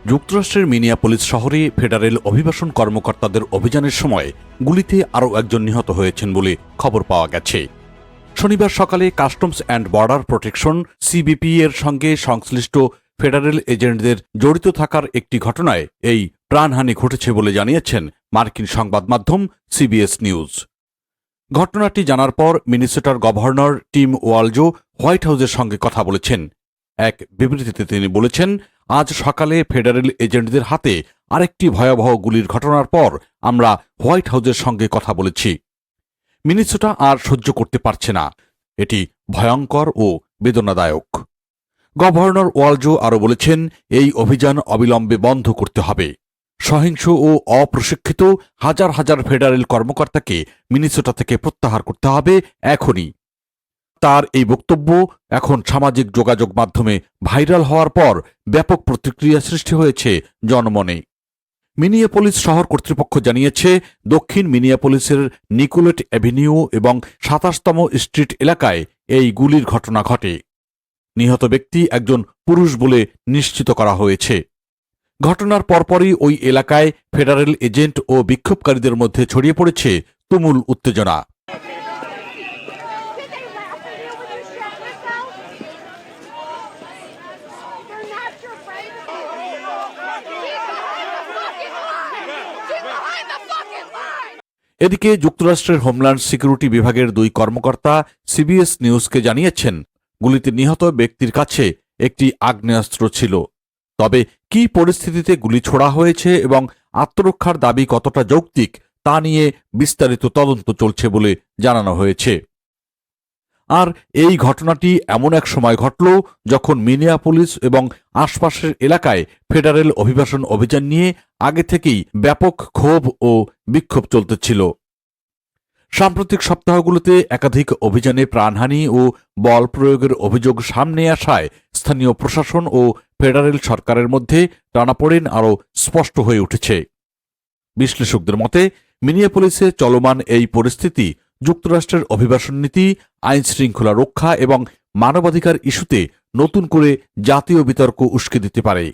যুক্তরাষ্ট্রের মিনিয়াপলিস শহরে ফেডারেল অভিবাসন কর্মকর্তাদের অভিযানের সময় গুলিতে আরও একজন নিহত হয়েছেন বলে খবর পাওয়া গেছে। শনিবার সকালে customs and border protection CBP এর সঙ্গে সংশ্লিষ্ট ফেডারেল এজেন্টদের জড়িত থাকার একটি ঘটনায় এই প্রাণহানি ঘটেছে বলে জানিয়েছেন মার্কিন সংবাদ মাধ্যম সিবিএস নিউজ। ঘটনাটি জানার পর মিনেসোটার গভর্নর টিম ওয়ালজো হোয়াইট হাউসের সঙ্গে কথা বলেছেন। এক বিবৃতিতে তিনি বলেছেন, আজ সকালে ফেডারেল এজেন্টদের হাতে আরেকটি ভয়াবহ গুলির ঘটনার পর আমরা হোয়াইট হাউসের সঙ্গে কথা বলেছি। মিনেসোটা আর সহ্য করতে পারছে না। এটি ভয়ঙ্কর ও বেদনাদায়ক। গভর্নর ওয়ালজো আরও বলেছেন, এই অভিযান অবিলম্বে বন্ধ করতে হবে। সহিংস ও অপ্রশিক্ষিত হাজার হাজার ফেডারেল কর্মকর্তাকে মিনেসোটা থেকে প্রত্যাহার করতে হবে এখনই। তার এই বক্তব্য এখন সামাজিক যোগাযোগ মাধ্যমে ভাইরাল হওয়ার পর ব্যাপক প্রতিক্রিয়া সৃষ্টি হয়েছে জনমনে। মিনিয়াপলিস শহর কর্তৃপক্ষ জানিয়েছে, দক্ষিণ মিনিয়াপলিসের নিকোলেট অ্যাভিনিউ এবং ২৭তম স্ট্রিট এলাকায় এই গুলির ঘটনা ঘটে। নিহত ব্যক্তি একজন পুরুষ বলে নিশ্চিত করা হয়েছে। ঘটনার পরপরই ওই এলাকায় ফেডারেল এজেন্ট ও বিক্ষোভকারীদের মধ্যে ছড়িয়ে পড়েছে তুমুল উত্তেজনা। এদিকে যুক্তরাষ্ট্রের হোমল্যান্ড সিকিউরিটি বিভাগের দুই কর্মকর্তা সিবিএস নিউজকে জানিয়েছেন, গুলিতে নিহত ব্যক্তির কাছে একটি আগ্নেয়াস্ত্র ছিল। তবে কী পরিস্থিতিতে গুলি ছোড়া হয়েছে এবং আত্মরক্ষার দাবি কতটা যৌক্তিক তা নিয়ে বিস্তারিত তদন্ত চলছে বলে জানানো হয়েছে। আর এই ঘটনাটি এমন এক সময় ঘটল যখন মিনিয়াপলিস এবং আশপাশের এলাকায় ফেডারেল অভিবাসন অভিযান নিয়ে আগে থেকেই ব্যাপক ক্ষোভ ও বিক্ষোভ চলতেছিল। সাম্প্রতিক সপ্তাহগুলোতে একাধিক অভিযানে প্রাণহানি ও বল প্রয়োগের অভিযোগ সামনে আসায় স্থানীয় প্রশাসন ও ফেডারেল সরকারের মধ্যে টানাপোড়েন আরও স্পষ্ট হয়ে উঠেছে। বিশ্লেষকদের মতে, মিনিয়াপলিসে চলমান এই পরিস্থিতি যুক্তরাষ্ট্রের অভিবাসন নীতি, আইন শৃঙ্খলা রক্ষা এবং মানবাধিকার ইস্যুতে নতুন করে জাতীয় বিতর্ক উস্কে দিতে পারে।